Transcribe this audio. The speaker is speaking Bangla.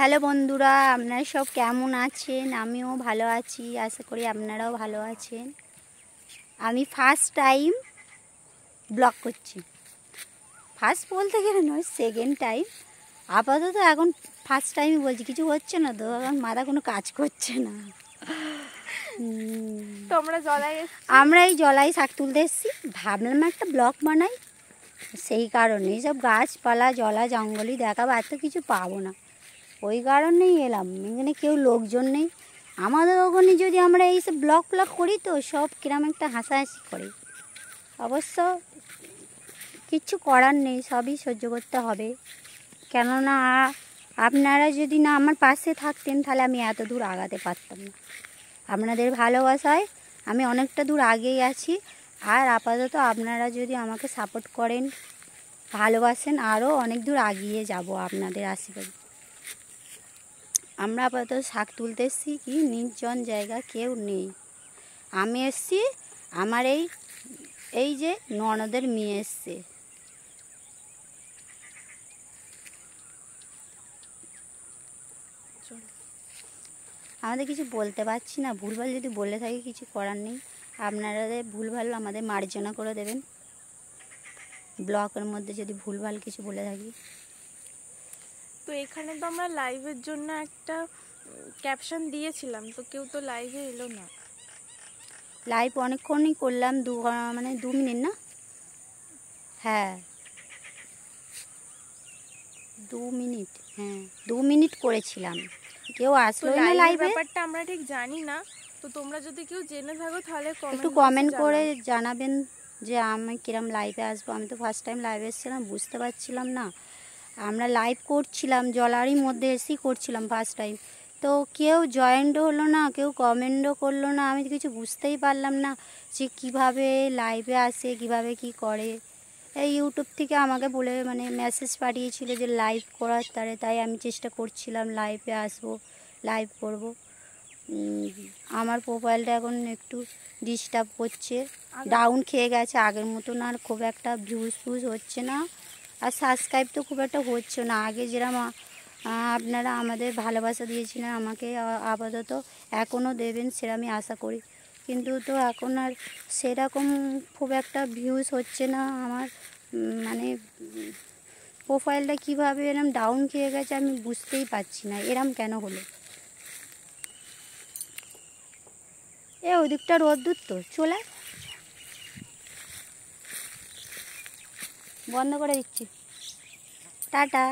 হ্যালো বন্ধুরা, আপনারা সব কেমন আছেন? আমিও ভালো আছি, আশা করি আপনারাও ভালো আছেন। আমি ফার্স্ট টাইম ব্লগ করছি। ফার্স্ট বলতে গেলে নয়, সেকেন্ড টাইম। আপাতত এখন ফার্স্ট টাইমই বলছি, কিছু হচ্ছে না তো, এখন মাথা কোনো কাজ করছে না। আমরা এই জলাই শাক তুলতে এসেছি, ভাবলাম একটা ব্লগ বানাই, সেই কারণে এইসব গাছপালা জলা জঙ্গলই দেখাবো, আর তো কিছু পাবো না, ওই কারণেই এলাম। এখানে কেউ লোকজন নেই। আমাদের ওখানে যদি আমরা এইসব ব্লগ করি তো সব কিরম একটা হাসাহাসি করে। অবশ্য কিচ্ছু করার নেই, সবই সহ্য করতে হবে। কেননা আপনারা যদি না আমার পাশে থাকতেন তাহলে আমি এত দূর আগাতে পারতাম না। আপনাদের ভালোবাসায় আমি অনেকটা দূর আগেই আছি। আর আপাতত আপনারা যদি আমাকে সাপোর্ট করেন, ভালোবাসেন, আরও অনেক দূর আগিয়ে যাব আপনাদের আশীর্বাদে। আমরা আপাতত শাক তুলতে এসেছি, কি নির্জন জায়গা, কেউ নেই। আমি এসেছি, আমার এই যে ননদের মেয়ে এসছে। আমাদের কিছু বলতে পারছি না, ভুলভাল যদি বলে থাকি কিছু করার নেই। আপনারা ভুলভাল আমাদের মার্জনা করে দেবেন, ব্লগের মধ্যে যদি ভুলভাল কিছু বলে থাকি। তো এখানে তো আমরা লাইভের জন্য একটা ক্যাপশন দিয়েছিলাম, তো কেউ তো লাইভে এলো না। লাইভ অনেকক্ষণই করলাম, 2 মিনিট না, হ্যাঁ 2 মিনিট, হ্যাঁ 2 মিনিট করেছিলাম, কেউ আসলো না লাইভে। ব্যাপারটা আমরা ঠিক জানি না, তো তোমরা যদি কেউ জেনে থাকো তাহলে একটু কমেন্ট করে জানাবেন যে আমি কিরম লাইভে আসবো। আমি তো ফার্স্ট টাইম লাইভে এসেছিলাম, বুঝতে পারছিলাম না। আমরা লাইভ করছিলাম, জলারই মধ্যে এসেই করছিলাম ফার্স্ট টাইম, তো কেউ জয়েন্টও হলো না, কেউ কমেন্টও করলো না। আমি কিছু বুঝতেই পারলাম না যে কিভাবে লাইভে আসে, কিভাবে কি করে। এই ইউটিউব থেকে আমাকে বলে মেসেজ পাঠিয়েছিল যে লাইভ করার তারে, তাই আমি চেষ্টা করছিলাম লাইভে আসবো, লাইভ করব। আমার প্রোফাইলটা এখন একটু ডিস্টার্ব করছে, ডাউন খেয়ে গেছে, আগের মতন আর খুব একটা ভিউজ হচ্ছে না, আর সাবস্ক্রাইব তো খুব একটা হচ্ছে না। আগে যেরকম আপনারা আমাদের ভালোবাসা দিয়েছিলেন আমাকে, আপাতত এখনও দেবেন সেরকমই আশা করি, কিন্তু তো এখন আর সেরকম খুব একটা ভিউজ হচ্ছে না। আমার প্রোফাইলটা কীভাবে এরম ডাউন খেয়ে গেছে আমি বুঝতেই পারছি না, এরম কেন হলো। ওই দিকটা রোদ্দুর তো, চলে বন্ধ করে দিচ্ছি, টাটা।